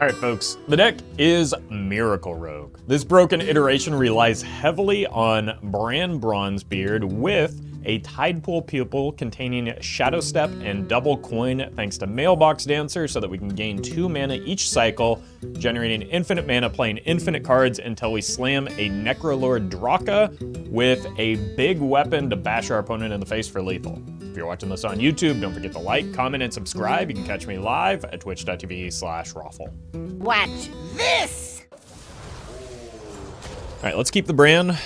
Alright folks, the deck is Miracle Rogue. This broken iteration relies heavily on Bran Bronzebeard with a Tidepool Pupil containing Shadow Step and Double Coin thanks to Mailbox Dancer so that we can gain 2 mana each cycle, generating infinite mana, playing infinite cards until we slam a Necrolord Draka with a big weapon to bash our opponent in the face for lethal. If you're watching this on YouTube, don't forget to like, comment, and subscribe. You can catch me live at twitch.tv/Roffle. Watch this! All right, let's keep the Bran,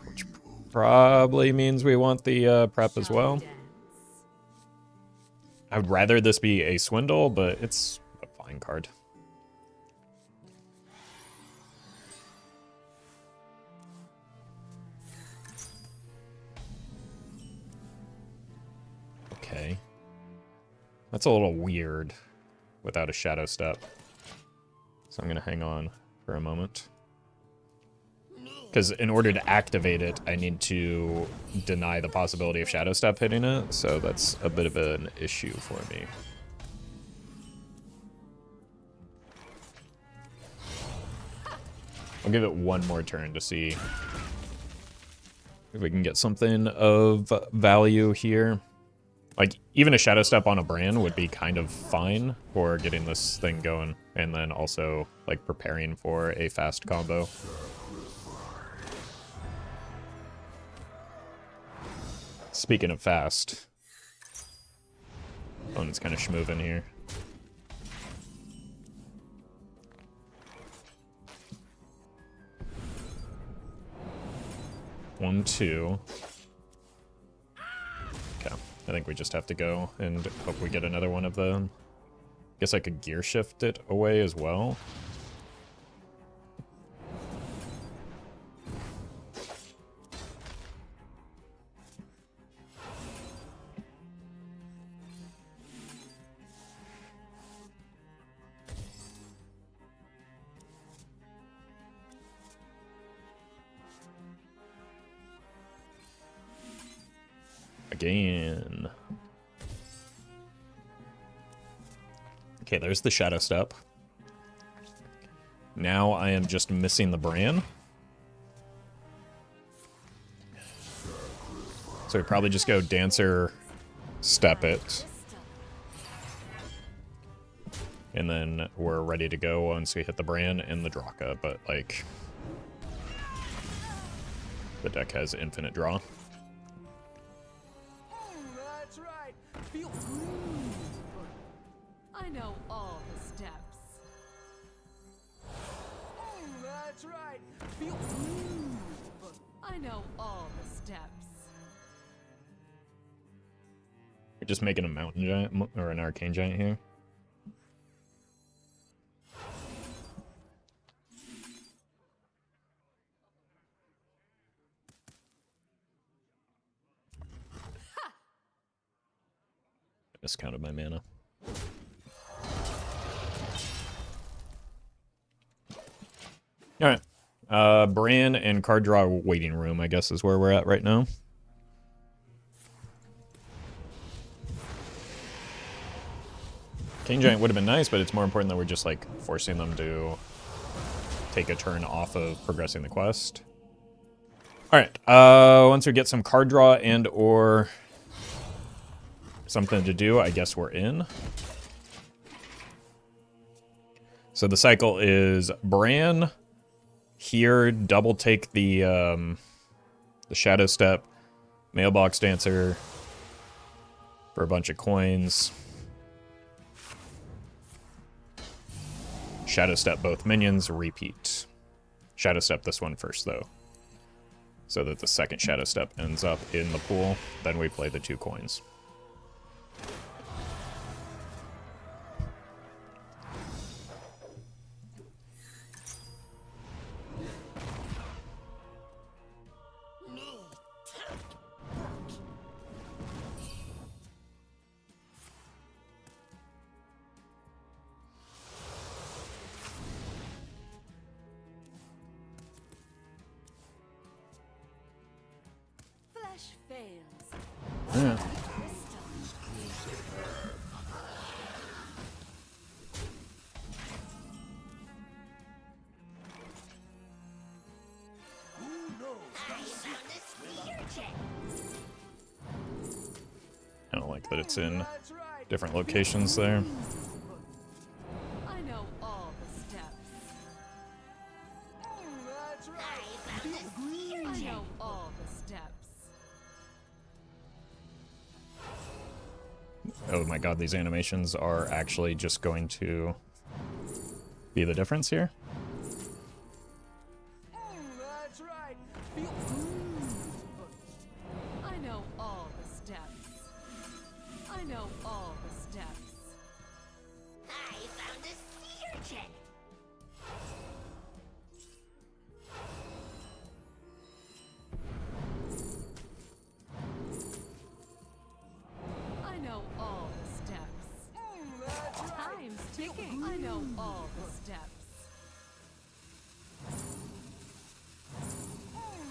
which probably means we want the prep as well. I would rather this be a Swindle, but it's a fine card. Okay. That's a little weird without a Shadow Step. So I'm going to hang on for a moment. Because in order to activate it, I need to deny the possibility of Shadow Step hitting it. So that's a bit of an issue for me. I'll give it one more turn to see if we can get something of value here. Like, even a Shadow Step on a Bran would be kind of fine for getting this thing going. And then also, like, preparing for a fast combo. Speaking of fast. Oh, and it's kind of schmoving here. One, two. Okay. I think we just have to go and hope we get another one of them. Guess I could gear shift it away as well. Again. Okay, there's the Shadow Step. Now I am just missing the Bran. So we probably just go Dancer, Step it. And then we're ready to go once we hit the Bran and the Draka, but like the deck has infinite draw. That's right. Feel I know all the steps. That's right. Feel I know all the steps. We're just making a Mountain Giant or an Arcane Giant here. Discounted my mana. Alright. Bran and card draw waiting room, I guess, is where we're at right now. King Giant would have been nice, but it's more important that we're just, like, forcing them to take a turn off of progressing the quest. Alright, once we get some card draw and or something to do, I guess we're in. So the cycle is Bran, here, double take the Shadow Step, Mailbox Dancer for a bunch of coins. Shadow Step both minions, repeat. Shadow Step this one first, though, so that the second Shadow Step ends up in the pool. Then we play the 2 coins. Fails. Yeah. I don't like that it's in different locations there. I know all the steps. That's right. I know all the steps. Oh my god, these animations are actually just going to be the difference here. That's right. I know all the steps. I know all the steps. I found a sea urchin. I know all the steps. That's right. Time's ticking. I know all the steps.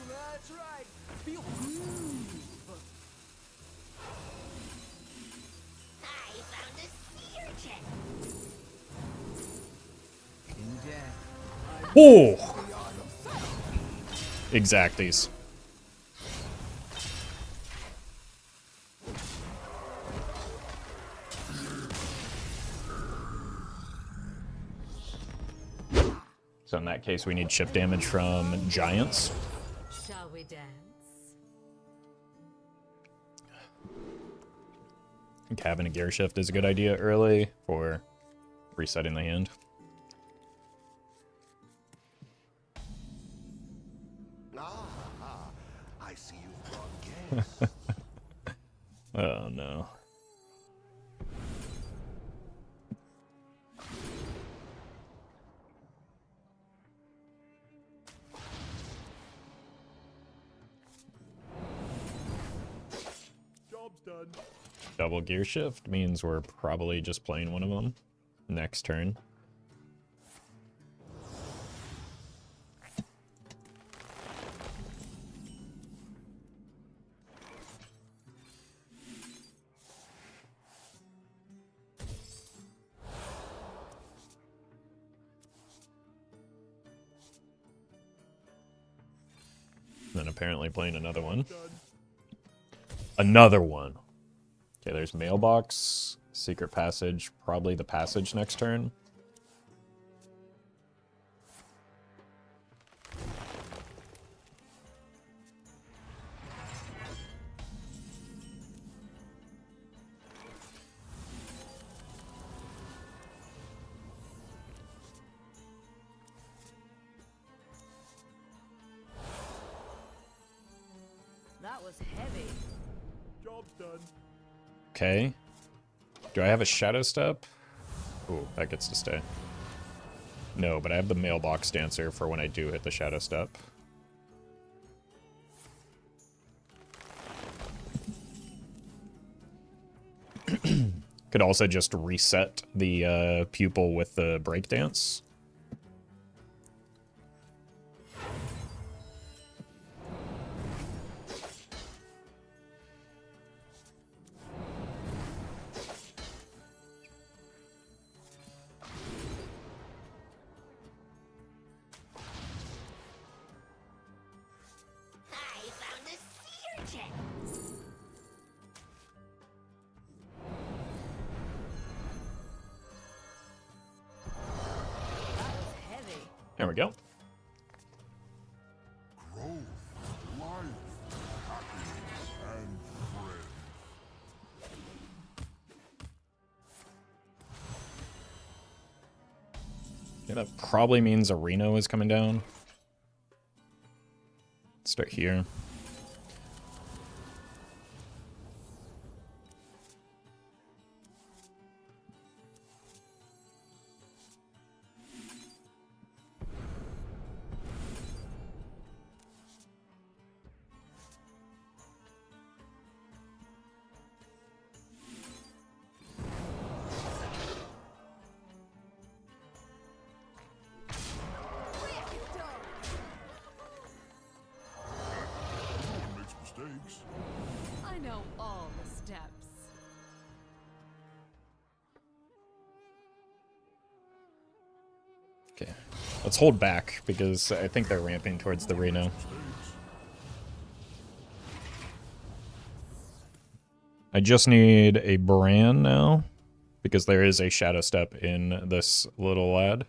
That's right. Feel groove. I found a sea urchin. Oh! Exacties. So in that case, we need chip damage from giants. Shall we dance? I think having a gear shift is a good idea early for resetting the hand. I see you've brought gas. Oh no. Job's done. Double gear shift means we're probably just playing one of them next turn. Then apparently playing another one. Another one. Okay, there's mailbox, secret passage, probably the passage next turn. That was heavy. Job's done. Okay. Do I have a shadow step? Ooh, that gets to stay. No, but I have the mailbox dancer for when I do hit the shadow step. Could also just reset the pupil with the breakdance. I found a sea urchin. That was heavy. There we go. Growth, life, happiness, and friends. Yeah, that probably means a Reno is coming down. Start here. Everyone makes mistakes. I know all the steps. Okay. Let's hold back because I think they're ramping towards the Reno. Mistakes. I just need a brand now, because there is a Shadow Step in this little lad.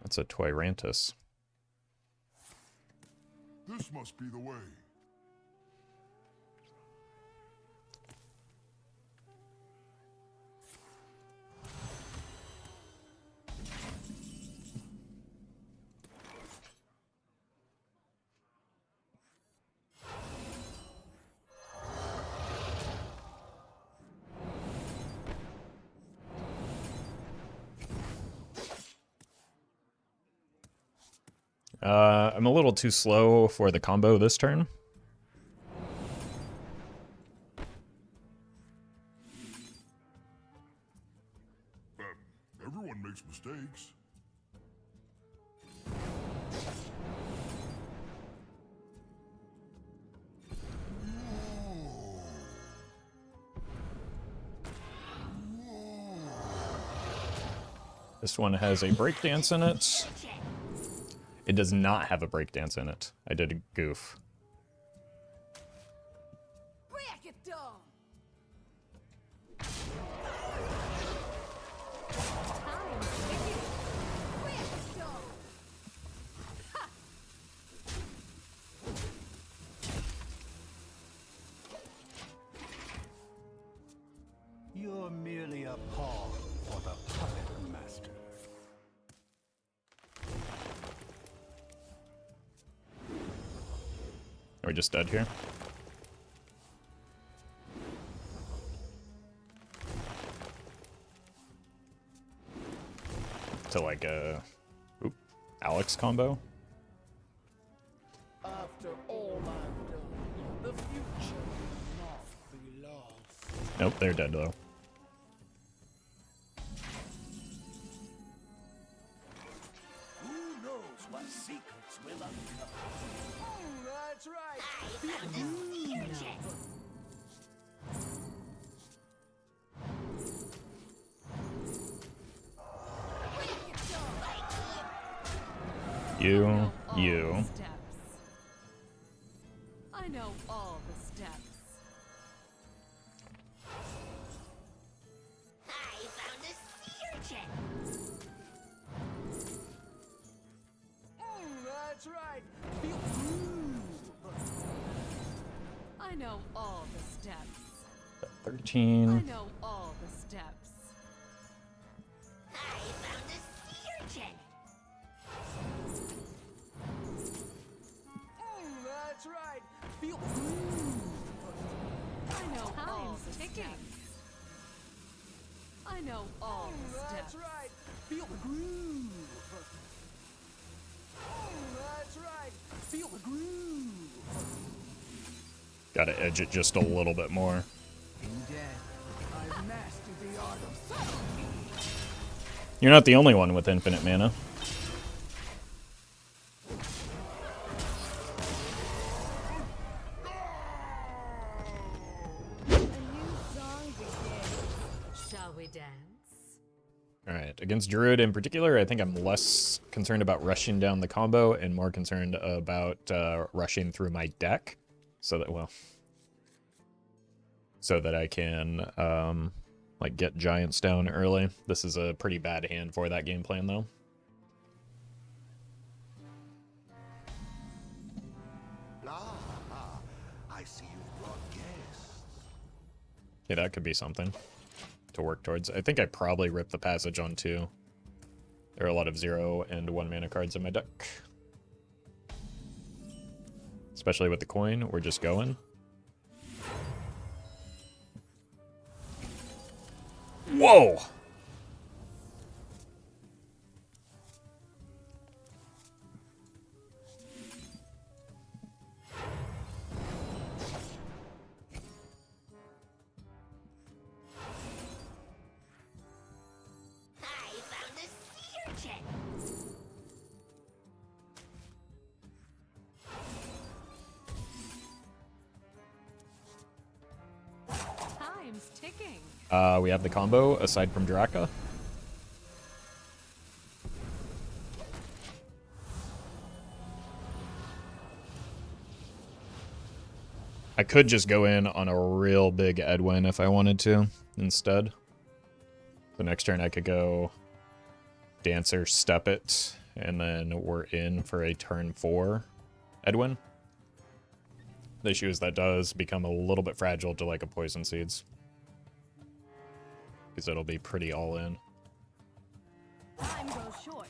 That's a Toyrantus. This must be the way. I'm a little too slow for the combo this turn. Everyone makes mistakes. This one has a breakdance in it. It does not have a breakdance in it. I did a goof. Break it down. Time ticking. Break it down. Ha! You're merely a pawn for the puppet master. Are we just dead here? To like a Alex combo? After all I've done, the future will not be lost. Nope, they're dead though. Who knows what secrets will uncover? That's right. I found a seer jet. Break it down. You. I know all the steps. I found a seer jet. That's right. Feel I know all the steps. 13. I know all the steps. I found a seer jet. That's right. Feel I know all the steps. I know all the steps. That's right. Feel the groove. That's right. Feel the groove. Gotta edge it just a little bit more. In death, I've mastered the art of subtlety. You're not the only one with infinite mana. A new song begins. Shall we dance? Alright, against Druid in particular, I think I'm less concerned about rushing down the combo and more concerned about rushing through my deck. So that, well, so that I can, like, get giants down early. This is a pretty bad hand for that game plan, though. Ah, I see you've brought guests. Yeah, that could be something to work towards. I think I probably ripped the passage on 2. There are a lot of 0 and 1 mana cards in my deck. Especially with the coin, we're just going. Whoa! I found a seer jet. Time's ticking. We have the combo, aside from Draka. I could just go in on a real big Edwin if I wanted to instead. So next turn I could go Dancer, step it, and then we're in for a turn 4 Edwin. The issue is that does become a little bit fragile to like a Poison Seeds. Because it'll be pretty all in. Time grows short.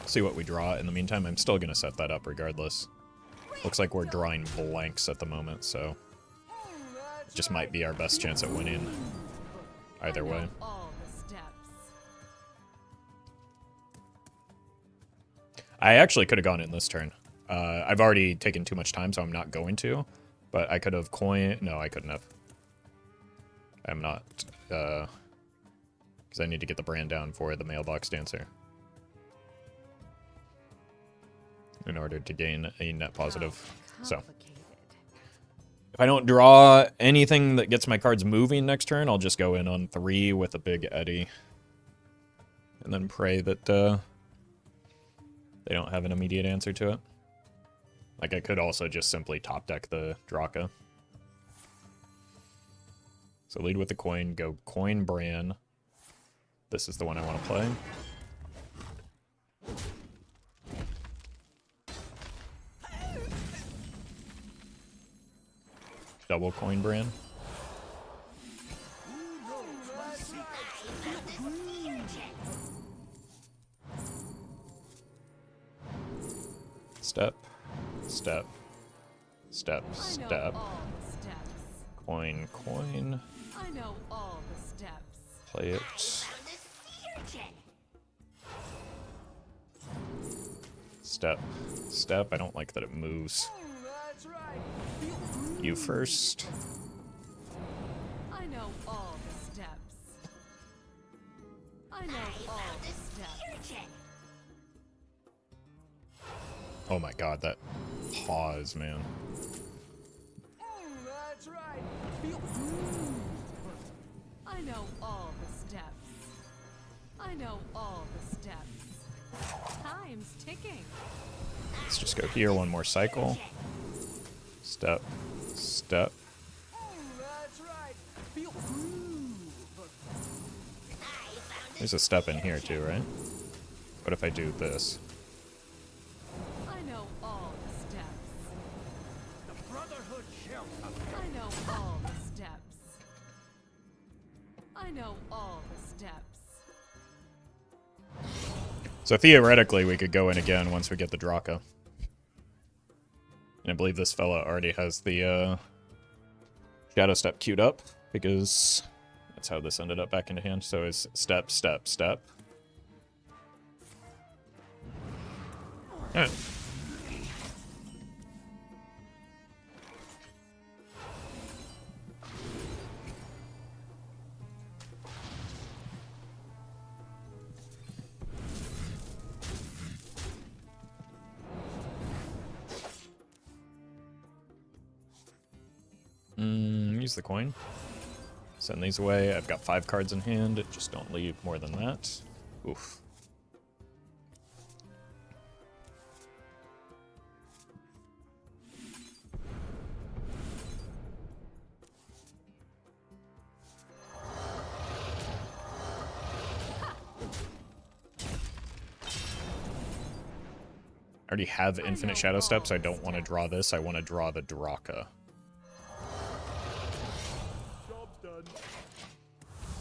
See what we draw. In the meantime, I'm still going to set that up regardless. Looks like we're drawing blanks at the moment, so it just might be our best chance at winning either way. All the steps. I actually could have gone in this turn. I've already taken too much time, so I'm not going to. But I could have coined... No, I couldn't have. I'm not. Because I need to get the brand down for the Mailbox Dancer. In order to gain a net positive. So if I don't draw anything that gets my cards moving next turn, I'll just go in on 3 with a big Eddy. And then pray that they don't have an immediate answer to it. Like, I could also just simply top deck the Draka. So lead with the coin, go coin Bran. This is the one I want to play. Double coin Bran. Step, step, step, step. Coin, coin. I know all the steps. Play it. Step, step. I don't like that it moves. You first. I know all the steps. I know all the steps. Oh my god, that pause, man. That's right. I know all the steps. I know all the steps. Time's ticking. Let's just go here, one more cycle. Step, step. That's right. There's a step in here too, right? What if I do this? I know all the steps. The Brotherhood shall I know all the steps. I know all the steps. So theoretically, we could go in again once we get the Draka. And I believe this fella already has the Shadow Step queued up, because that's how this ended up back into hand. So it's step, step, step. Alright. Use the coin. Send these away. I've got 5 cards in hand. Just don't leave more than that. Oof. I already have infinite Shadow Steps. I don't want to draw this. I want to draw the Draka.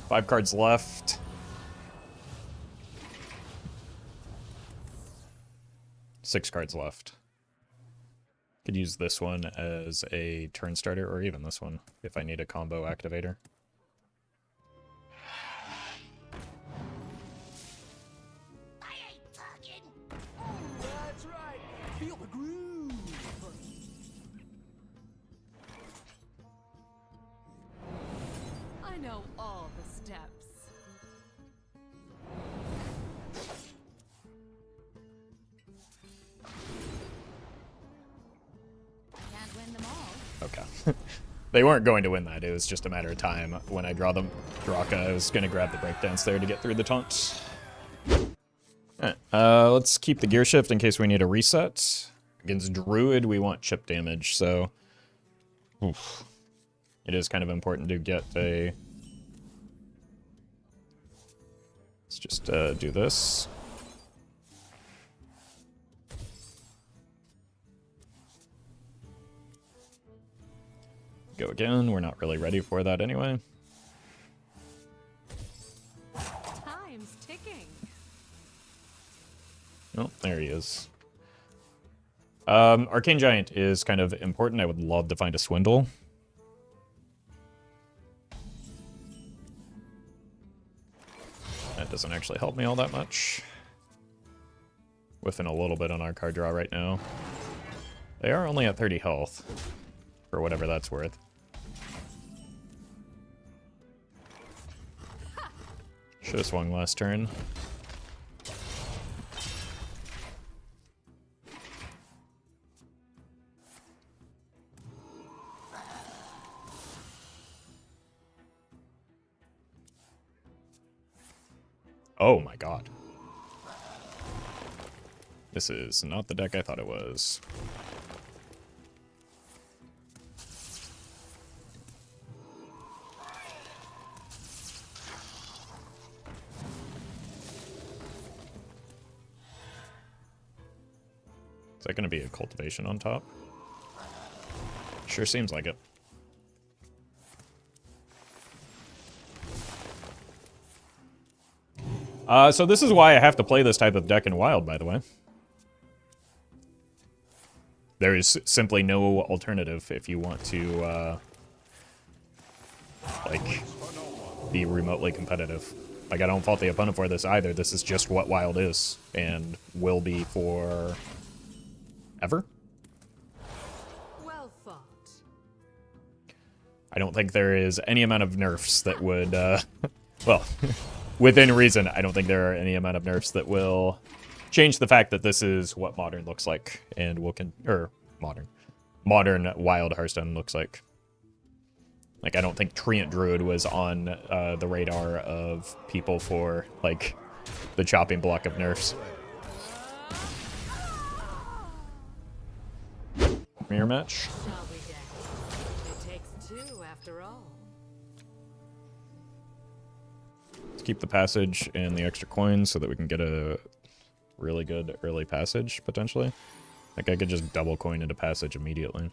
5 cards left. 6 cards left. Could use this one as a turn starter, or even this one, if I need a combo activator. I ain't fucking. That's right. Feel the groove. I know all the steps. Can't win them all. Okay. They weren't going to win that. It was just a matter of time. When I draw them Draka, I was going to grab the breakdance there to get through the taunt. Alright, let's keep the gear shift in case we need a reset. Against Druid, we want chip damage, so... Oof. It is kind of important to get a... Let's just do this. Go again, we're not really ready for that anyway. Time's ticking. Oh, there he is. Arcane Giant is kind of important. I would love to find a Swindle. That doesn't actually help me all that much. Whiffing a little bit on our card draw right now. They are only at 30 health, for whatever that's worth. Should have swung last turn. Oh my god. This is not the deck I thought it was. Is that going to be a cultivation on top? Sure seems like it. So this is why I have to play this type of deck in Wild, by the way. There is simply no alternative if you want to, like, be remotely competitive. Like, I don't fault the opponent for this either. This is just what Wild is, and will be for... ever? Well fought. I don't think there is any amount of nerfs that would, well... Within reason, I don't think there are any amount of nerfs that will change the fact that this is what Modern looks like, and will Modern Wild Hearthstone looks like. Like, I don't think Treant Druid was on the radar of people for, like, the chopping block of nerfs. Mirror match. Shall we then? It takes two after all. Keep the passage and the extra coins so that we can get a really good early passage, potentially. Like, I could just double coin into passage immediately.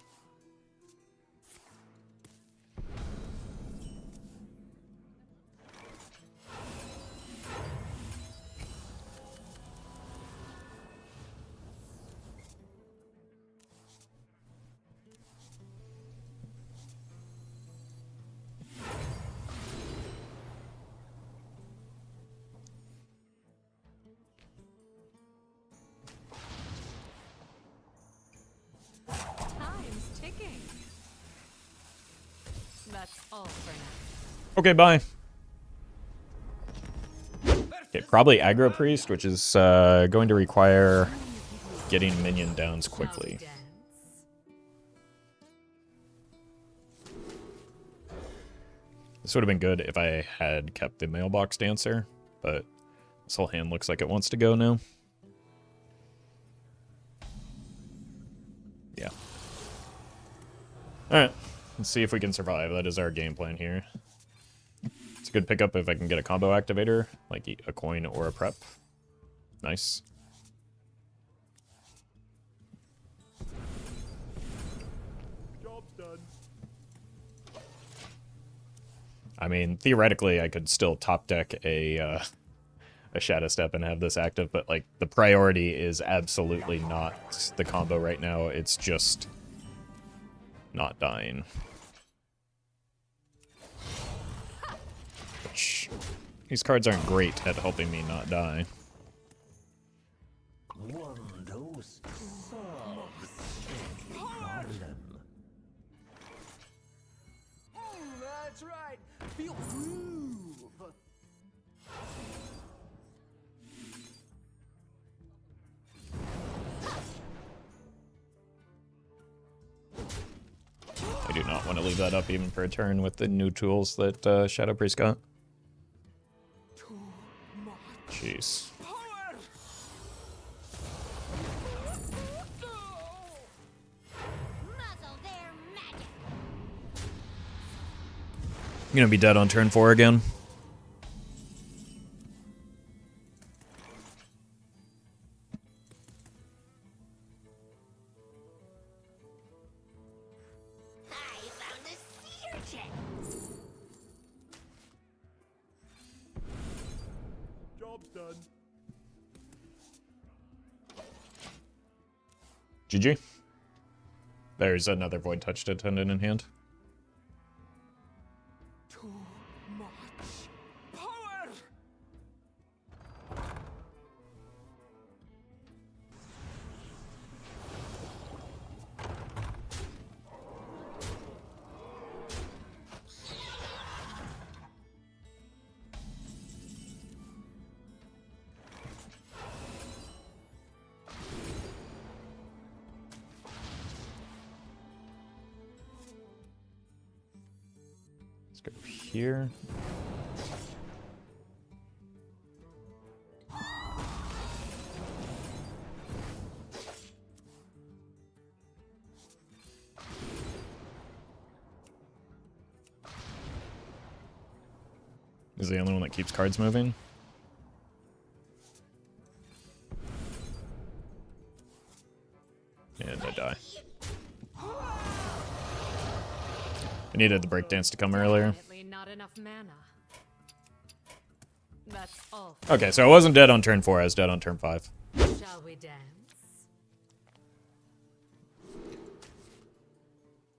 Time's ticking. That's all for now. Okay, bye. Okay, probably Aggro Priest, which is going to require getting minion downs quickly. Shall we dance? This would have been good if I had kept the Mailbox Dancer, but this whole hand looks like it wants to go now. Yeah. Alright, let's see if we can survive. That is our game plan here. It's a good pickup if I can get a combo activator, like a coin or a prep. Nice. Job's done. I mean, theoretically, I could still top deck a Shadow Step and have this active, but, like, the priority is absolutely not the combo right now. It's just not dying. Which, these cards aren't great at helping me not die. Wonders solves every problem. That's right. Feel groove. I do not want to leave that up even for a turn with the new tools that Shadow Priest got. Too much Jeez. power. gonna be dead on turn 4 again. I found a sea urchin. Job's done. GG. There's another Void Touched Attendant in hand. Too much power. Let's go here. Is the only one that keeps cards moving? And I die. I needed the breakdance to come earlier. Definitely not enough mana. That's all. Okay, so I wasn't dead on turn 4, I was dead on turn 5. Shall we dance?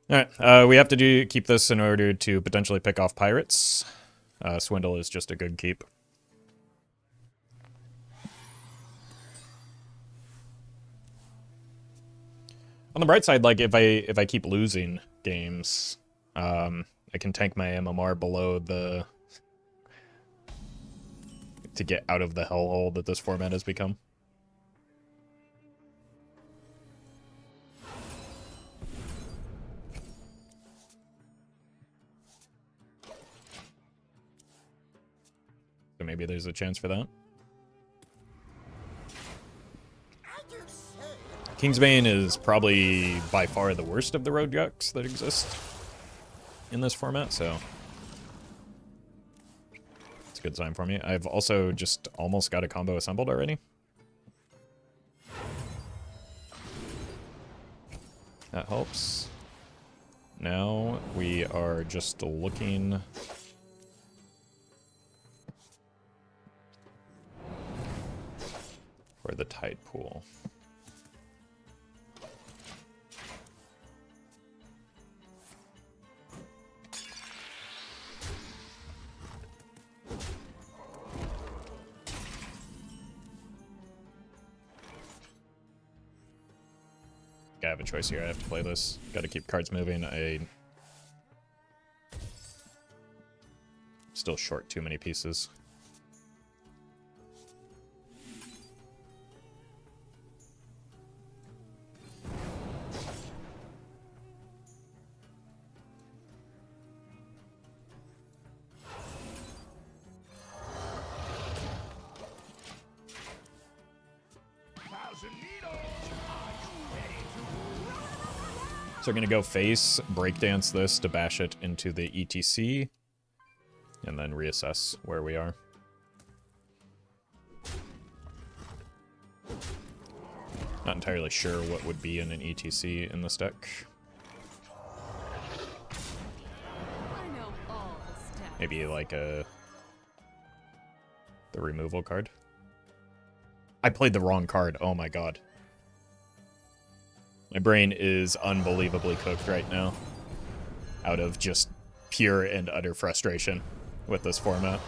Alright, we have to keep this in order to potentially pick off pirates. Swindle is just a good keep. On the bright side, like if I keep losing games, I can tank my MMR below the to get out of the hellhole that this format has become. So maybe there's a chance for that. Kingsbane is probably by far the worst of the road decks that exist in this format, so it's a good sign for me. I've also just almost got a combo assembled already. That helps. Now we are just looking for the tide pool. I have a choice here. I have to play this. Got to keep cards moving. I still short too many pieces. So we're going to go face, breakdance this to bash it into the ETC, and then reassess where we are. Not entirely sure what would be in an ETC in this deck. I know all the steps. Maybe like the removal card. I played the wrong card. Oh my god. My brain is unbelievably cooked right now. Out of just pure and utter frustration with this format.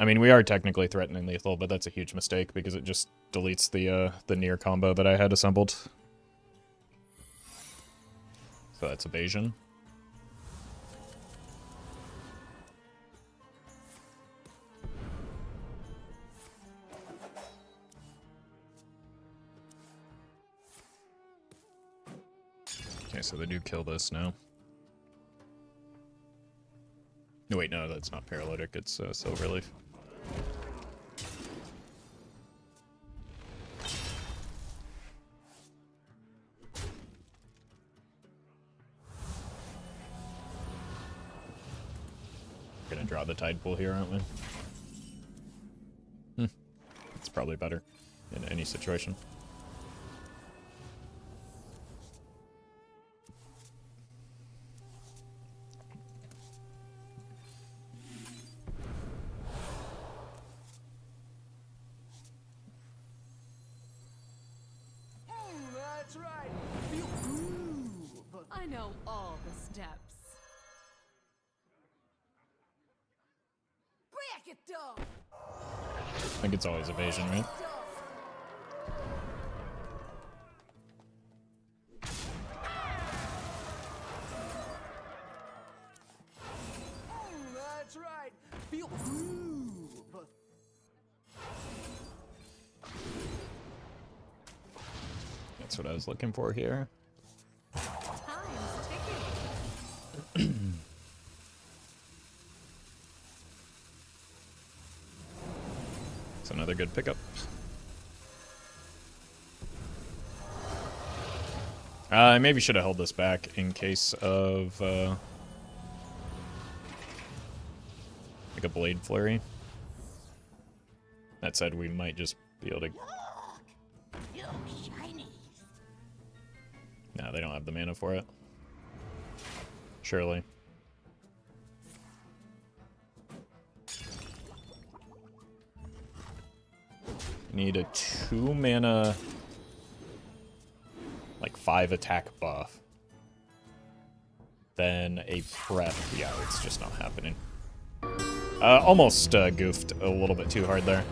I mean, we are technically threatening lethal, but that's a huge mistake because it just deletes the near combo that I had assembled. So that's evasion. Okay, so they do kill this now. No, wait, no, that's not paralytic, it's Silverleaf. draw the tide pool here, aren't we? It's probably better in any situation. That's right. Feel groove. I know all the steps. Break it down. I think it's always evasion, right? That's right. Feel groove. That's what I was looking for here. Time's ticking. It's another good pickup. I maybe should have held this back in case of like a blade flurry. That said, we might just be able to. Look, shinies. No, they don't have the mana for it. Surely. Need a 2 mana, like 5 attack buff. Then a prep. Yeah, it's just not happening. Almost goofed a little bit too hard there.